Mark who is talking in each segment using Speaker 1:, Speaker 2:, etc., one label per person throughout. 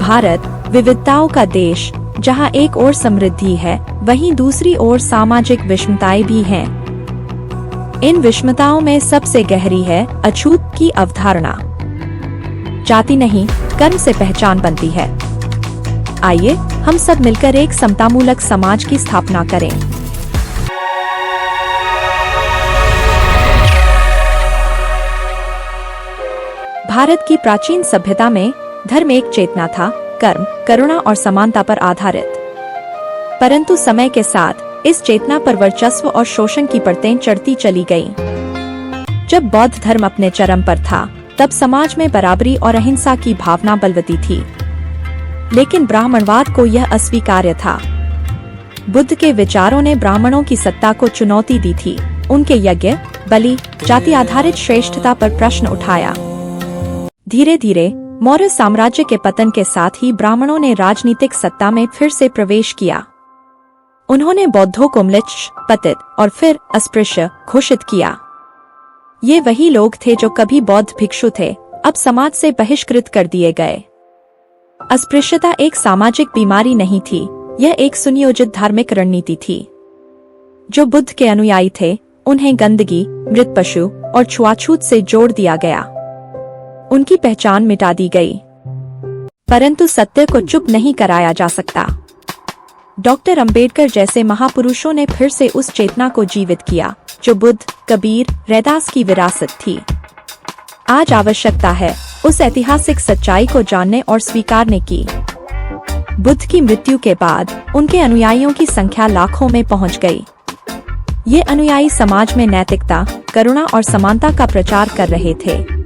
Speaker 1: भारत विविधताओं का देश, जहां एक ओर समृद्धि है, वहीं दूसरी ओर सामाजिक विषमताएं भी हैं। इन विषमताओं में सबसे गहरी है अछूत की अवधारणा। जाति नहीं, कर्म से पहचान बनती है। आइए हम सब मिलकर एक समतामूलक समाज की स्थापना करें। भारत की प्राचीन सभ्यता में धर्म एक चेतना था, कर्म, करुणा और समानता पर आधारित। परंतु समय के साथ इस चेतना पर वर्चस्व और शोषण की परतें चढ़ती चली गईं। जब बौद्ध धर्म अपने चरम पर था, तब समाज में बराबरी और अहिंसा की भावना बलवती थी। लेकिन ब्राह्मणवाद को यह अस्वीकार्य था। बुद्ध के विचारों ने ब्राह्मणों की सत्ता को चुनौती दी थी। उनके यज्ञ, बलि, जाति आधारित श्रेष्ठता पर प्रश्न उठाया। धीरे धीरे मौर्य साम्राज्य के पतन के साथ ही ब्राह्मणों ने राजनीतिक सत्ता में फिर से प्रवेश किया। उन्होंने बौद्धों को म्लेच्छ, पतित और फिर अस्पृश्य घोषित किया। ये वही लोग थे जो कभी बौद्ध भिक्षु थे, अब समाज से बहिष्कृत कर दिए गए। अस्पृश्यता एक सामाजिक बीमारी नहीं थी, यह एक सुनियोजित धार्मिक रणनीति थी। जो बुद्ध के अनुयायी थे, उन्हें गंदगी, मृत पशु और छुआछूत से जोड़ दिया गया। उनकी पहचान मिटा दी गई। परंतु सत्य को चुप नहीं कराया जा सकता। डॉक्टर अंबेडकर जैसे महापुरुषों ने फिर से उस चेतना को जीवित किया, जो बुद्ध, कबीर, रैदास की विरासत थी। आज आवश्यकता है उस ऐतिहासिक सच्चाई को जानने और स्वीकारने की। बुद्ध की मृत्यु के बाद उनके अनुयायियों की संख्या लाखों में पहुंच गई। ये अनुयायी समाज में नैतिकता, करुणा और समानता का प्रचार कर रहे थे।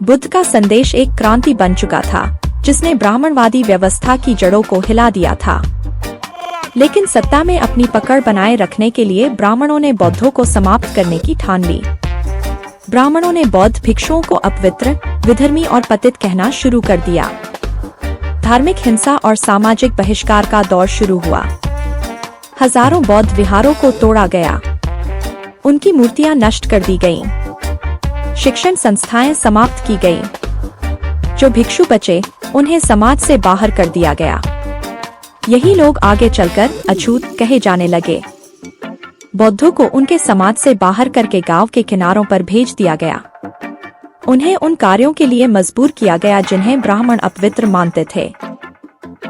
Speaker 1: बुद्ध का संदेश एक क्रांति बन चुका था, जिसने ब्राह्मणवादी व्यवस्था की जड़ों को हिला दिया था। लेकिन सत्ता में अपनी पकड़ बनाए रखने के लिए ब्राह्मणों ने बौद्धों को समाप्त करने की ठान ली। ब्राह्मणों ने बौद्ध भिक्षुओं को अपवित्र, विधर्मी और पतित कहना शुरू कर दिया। धार्मिक हिंसा और सामाजिक बहिष्कार का दौर शुरू हुआ। हजारों बौद्ध विहारों को तोड़ा गया, उनकी मूर्तियां नष्ट कर दी गईं। शिक्षण संस्थाएं समाप्त की गईं। जो भिक्षु बचे, उन्हें समाज से बाहर कर दिया गया। यही लोग आगे चलकर अछूत कहे जाने लगे। बौद्धों को उनके समाज से बाहर करके गांव के किनारों पर भेज दिया गया। उन्हें उन कार्यों के लिए मजबूर किया गया जिन्हें ब्राह्मण अपवित्र मानते थे।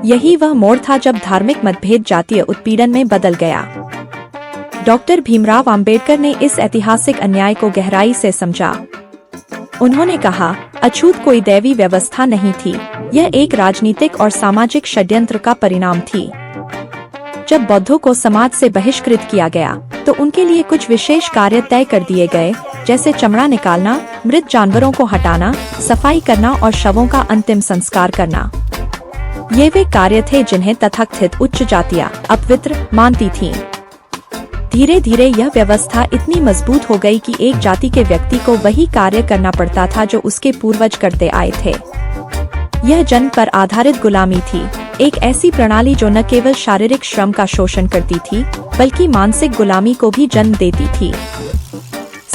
Speaker 1: यही वह मोड़ था जब धार्मिक मतभेद जातीय उत्पीड़न में बदल गया। डॉक्टर भीमराव अंबेडकर ने इस ऐतिहासिक अन्याय को गहराई से समझा। उन्होंने कहा, अछूत कोई दैवी व्यवस्था नहीं थी, यह एक राजनीतिक और सामाजिक षड्यंत्र का परिणाम थी। जब बौद्धों को समाज से बहिष्कृत किया गया, तो उनके लिए कुछ विशेष कार्य तय कर दिए गए, जैसे चमड़ा निकालना, मृत जानवरों को हटाना, सफाई करना और शवों का अंतिम संस्कार करना। ये वे कार्य थे जिन्हें तथाकथित उच्च जातियां अपवित्र मानती थीं। धीरे धीरे यह व्यवस्था इतनी मजबूत हो गई कि एक जाति के व्यक्ति को वही कार्य करना पड़ता था जो उसके पूर्वज करते आए थे। यह जन्म पर आधारित गुलामी थी, एक ऐसी प्रणाली जो न केवल शारीरिक श्रम का शोषण करती थी, बल्कि मानसिक गुलामी को भी जन्म देती थी।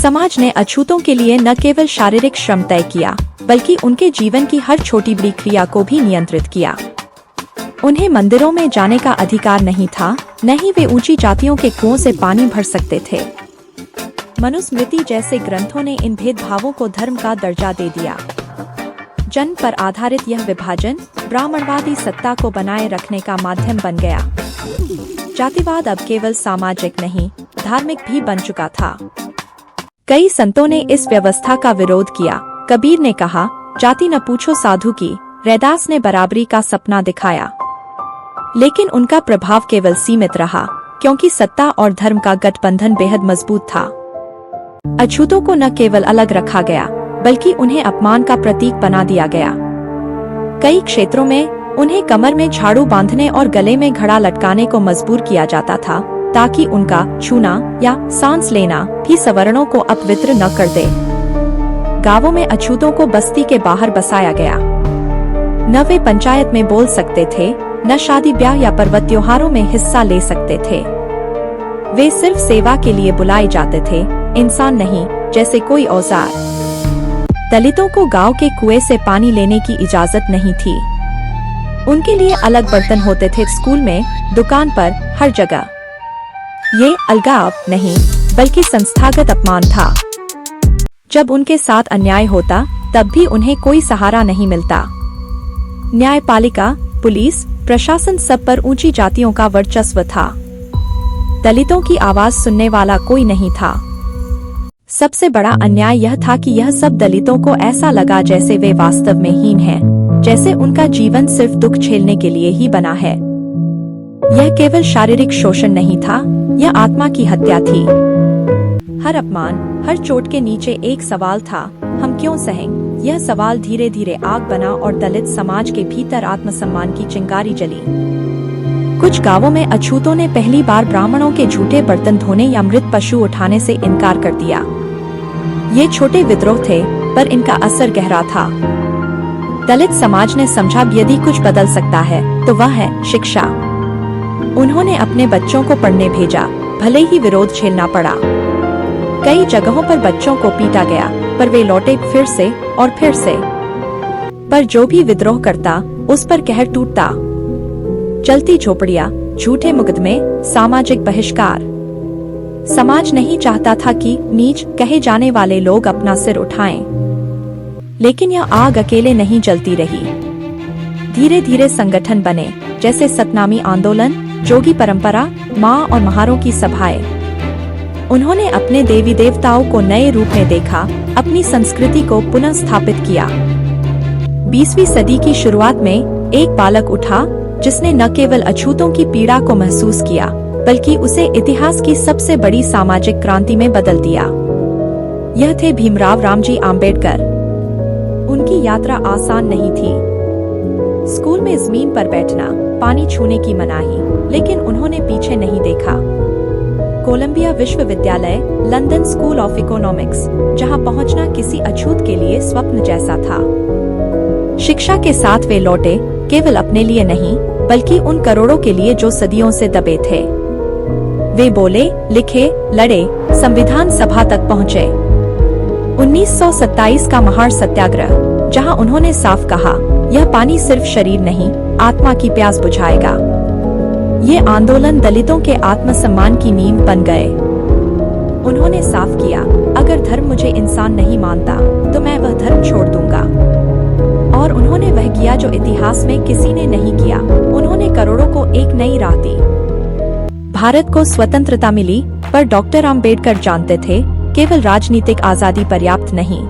Speaker 1: समाज ने अछूतों के लिए न केवल शारीरिक श्रम तय किया, बल्कि उनके जीवन की हर छोटी बड़ी क्रिया को भी नियंत्रित किया। उन्हें मंदिरों में जाने का अधिकार नहीं था, न ही वे ऊंची जातियों के कुओं से पानी भर सकते थे। मनुस्मृति जैसे ग्रंथों ने इन भेदभावों को धर्म का दर्जा दे दिया। जन्म पर आधारित यह विभाजन ब्राह्मणवादी सत्ता को बनाए रखने का माध्यम बन गया। जातिवाद अब केवल सामाजिक नहीं, धार्मिक भी बन चुका था। कई संतों ने इस व्यवस्था का विरोध किया। कबीर ने कहा, जाति न पूछो साधु की। रैदास ने बराबरी का सपना दिखाया। लेकिन उनका प्रभाव केवल सीमित रहा, क्योंकि सत्ता और धर्म का गठबंधन बेहद मजबूत था। अछूतों को न केवल अलग रखा गया, बल्कि उन्हें अपमान का प्रतीक बना दिया गया। कई क्षेत्रों में उन्हें कमर में झाड़ू बांधने और गले में घड़ा लटकाने को मजबूर किया जाता था, ताकि उनका छूना या सांस लेना भी सवर्णों को अपवित्र न कर दे। गांवों में अछूतों को बस्ती के बाहर बसाया गया। न वे पंचायत में बोल सकते थे, न शादी ब्याह या पर्व त्योहारों में हिस्सा ले सकते थे। वे सिर्फ सेवा के लिए बुलाए जाते थे, इंसान नहीं, जैसे कोई औजार। दलितों को गांव के कुएं से पानी लेने की इजाजत नहीं थी। उनके लिए अलग बर्तन होते थे, स्कूल में, दुकान पर, हर जगह। ये अलगाव नहीं बल्कि संस्थागत अपमान था। जब उनके साथ अन्याय होता तब भी उन्हें कोई सहारा नहीं मिलता। न्यायपालिका, पुलिस, प्रशासन सब पर ऊंची जातियों का वर्चस्व था। दलितों की आवाज सुनने वाला कोई नहीं था। सबसे बड़ा अन्याय यह था कि यह सब दलितों को ऐसा लगा जैसे वे वास्तव में हीन हैं, जैसे उनका जीवन सिर्फ दुख झेलने के लिए ही बना है। यह केवल शारीरिक शोषण नहीं था, यह आत्मा की हत्या थी। हर अपमान, हर चोट के नीचे एक सवाल था, हम क्यों सहें? यह सवाल धीरे धीरे आग बना और दलित समाज के भीतर आत्मसम्मान की चिंगारी जली। कुछ गांवों में अछूतों ने पहली बार ब्राह्मणों के झूठे बर्तन धोने या मृत पशु उठाने से इनकार कर दिया। ये छोटे विद्रोह थे, पर इनका असर गहरा था। दलित समाज ने समझा यदि कुछ बदल सकता है तो वह है शिक्षा। उन्होंने अपने बच्चों को पढ़ने भेजा, भले ही विरोध झेलना पड़ा। कई जगहों पर बच्चों को पीटा गया, पर वे लौटे फिर से और फिर से। पर जो भी विद्रोह करता, उस पर कहर टूटता। जलती झोपड़ियां, झूठे मुकदमे, सामाजिक बहिष्कार। समाज नहीं चाहता था कि नीच कहे जाने वाले लोग अपना सिर उठाएं। लेकिन यह आग अकेले नहीं जलती रही। धीरे धीरे संगठन बने, जैसे सतनामी आंदोलन, जोगी परंपरा, माँ और महारों की सभाएं। उन्होंने अपने देवी देवताओं को नए रूप में देखा, अपनी संस्कृति को पुनः स्थापित किया। 20वीं सदी की शुरुआत में एक बालक उठा जिसने न केवल अछूतों की पीड़ा को महसूस किया, बल्कि उसे इतिहास की सबसे बड़ी सामाजिक क्रांति में बदल दिया। यह थे भीमराव रामजी आम्बेडकर। उनकी यात्रा आसान नहीं थी। स्कूल में जमीन पर बैठना, पानी छूने की मनाही, लेकिन उन्होंने पीछे नहीं देखा। कोलंबिया विश्वविद्यालय, लंदन स्कूल ऑफ इकोनॉमिक्स, जहां पहुंचना किसी अछूत के लिए स्वप्न जैसा था। शिक्षा के साथ वे लौटे, केवल अपने लिए नहीं, बल्कि उन करोड़ों के लिए जो सदियों से दबे थे। वे बोले, लिखे, लड़े, संविधान सभा तक पहुंचे। 1927 का महार सत्याग्रह, जहां उन्होंने साफ कहा, यह पानी सिर्फ शरीर नहीं, आत्मा की प्यास बुझाएगा। ये आंदोलन दलितों के आत्मसम्मान की नींव बन गए। उन्होंने साफ किया, अगर धर्म मुझे इंसान नहीं मानता, तो मैं वह धर्म छोड़ दूंगा। और उन्होंने वह किया जो इतिहास में किसी ने नहीं किया। उन्होंने करोड़ों को एक नई राह दी। भारत को स्वतंत्रता मिली, पर डॉक्टर आम्बेडकर जानते थे, केवल राजनीतिक आजादी पर्याप्त नहीं।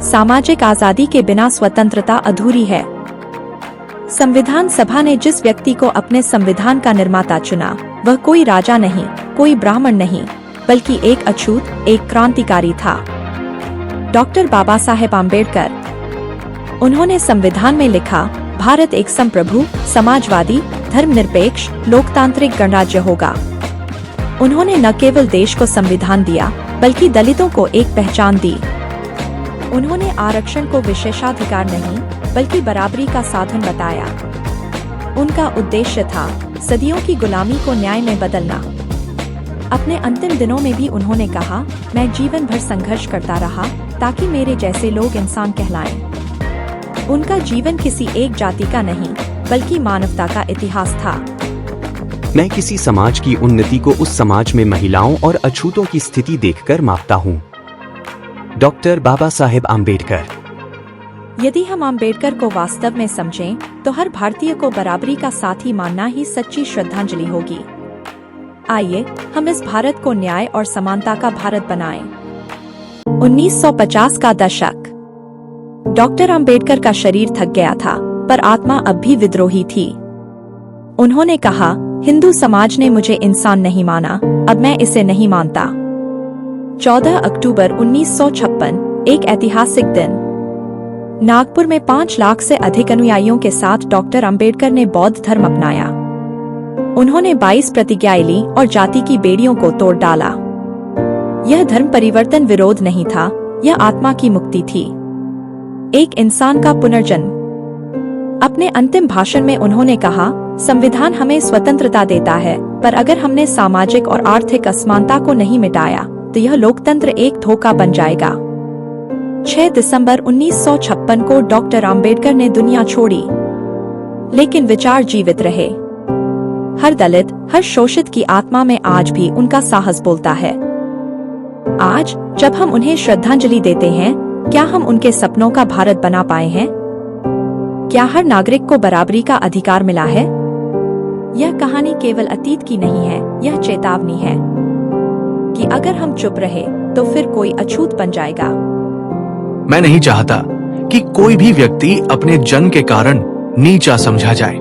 Speaker 1: सामाजिक आजादी के बिना स्वतंत्रता अधूरी है। संविधान सभा ने जिस व्यक्ति को अपने संविधान का निर्माता चुना, वह कोई राजा नहीं, कोई ब्राह्मण नहीं, बल्कि एक अछूत, एक क्रांतिकारी था, डॉक्टर बाबा साहेब आम्बेडकर। उन्होंने संविधान में लिखा, भारत एक संप्रभु, समाजवादी, धर्मनिरपेक्ष, लोकतांत्रिक गणराज्य होगा। उन्होंने न केवल देश को संविधान दिया, बल्कि दलितों को एक पहचान दी। उन्होंने आरक्षण को विशेषाधिकार नहीं, बल्कि बराबरी का साधन बताया। उनका उद्देश्य था सदियों की गुलामी को न्याय में बदलना। अपने अंतिम दिनों में भी उन्होंने कहा, मैं जीवन भर संघर्ष करता रहा ताकि मेरे जैसे लोग इंसान कहलाएं। उनका जीवन किसी एक जाति का नहीं, बल्कि मानवता का इतिहास था।
Speaker 2: मैं किसी समाज की उन्नति को उस समाज में महिलाओं और अछूतों की स्थिति देखकर मापता हूँ। डॉक्टर बाबा साहेब आम्बेडकर।
Speaker 1: यदि हम आम्बेडकर को वास्तव में समझें, तो हर भारतीय को बराबरी का साथी मानना ही सच्ची श्रद्धांजलि होगी। आइए हम इस भारत को न्याय और समानता का भारत बनाएं। 1950 का दशक। डॉक्टर आम्बेडकर का शरीर थक गया था, पर आत्मा अब भी विद्रोही थी। उन्होंने कहा, हिंदू समाज ने मुझे इंसान नहीं माना, अब मैं इसे नहीं मानता। 14 अक्टूबर 1956, एक ऐतिहासिक दिन। नागपुर में 5 लाख से अधिक अनुयायियों के साथ डॉक्टर आम्बेडकर ने बौद्ध धर्म अपनाया। उन्होंने 22 प्रतिज्ञाएं ली और जाति की बेड़ियों को तोड़ डाला। यह धर्म परिवर्तन विरोध नहीं था, यह आत्मा की मुक्ति थी, एक इंसान का पुनर्जन्म। अपने अंतिम भाषण में उन्होंने कहा, संविधान हमें स्वतंत्रता देता है, पर अगर हमने सामाजिक और आर्थिक असमानता को नहीं मिटाया, तो यह लोकतंत्र एक धोखा बन जाएगा। 6 दिसंबर 1956 को डॉक्टर आम्बेडकर ने दुनिया छोड़ी। लेकिन विचार जीवित रहे। हर दलित, हर शोषित की आत्मा में आज भी उनका साहस बोलता है। आज जब हम उन्हें श्रद्धांजलि देते हैं, क्या हम उनके सपनों का भारत बना पाए हैं? क्या हर नागरिक को बराबरी का अधिकार मिला है? यह कहानी केवल अतीत की नहीं है, यह चेतावनी है कि अगर हम चुप रहे तो फिर कोई अछूत बन जाएगा।
Speaker 3: मैं नहीं चाहता कि कोई भी व्यक्ति अपने जन्म के कारण नीचा समझा जाए।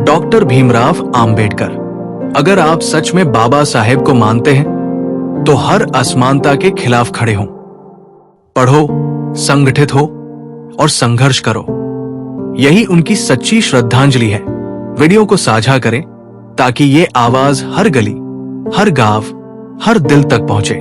Speaker 3: डॉक्टर भीमराव आम्बेडकर, अगर आप सच में बाबा साहेब को मानते हैं तो हर असमानता के खिलाफ खड़े हों। पढ़ो, संगठित हो और संघर्ष करो। यही उनकी सच्ची श्रद्धांजलि है। वीडियो को साझा करें ताकि ये आवाज हर गली, हर गांव, हर दिल तक पहुंचे।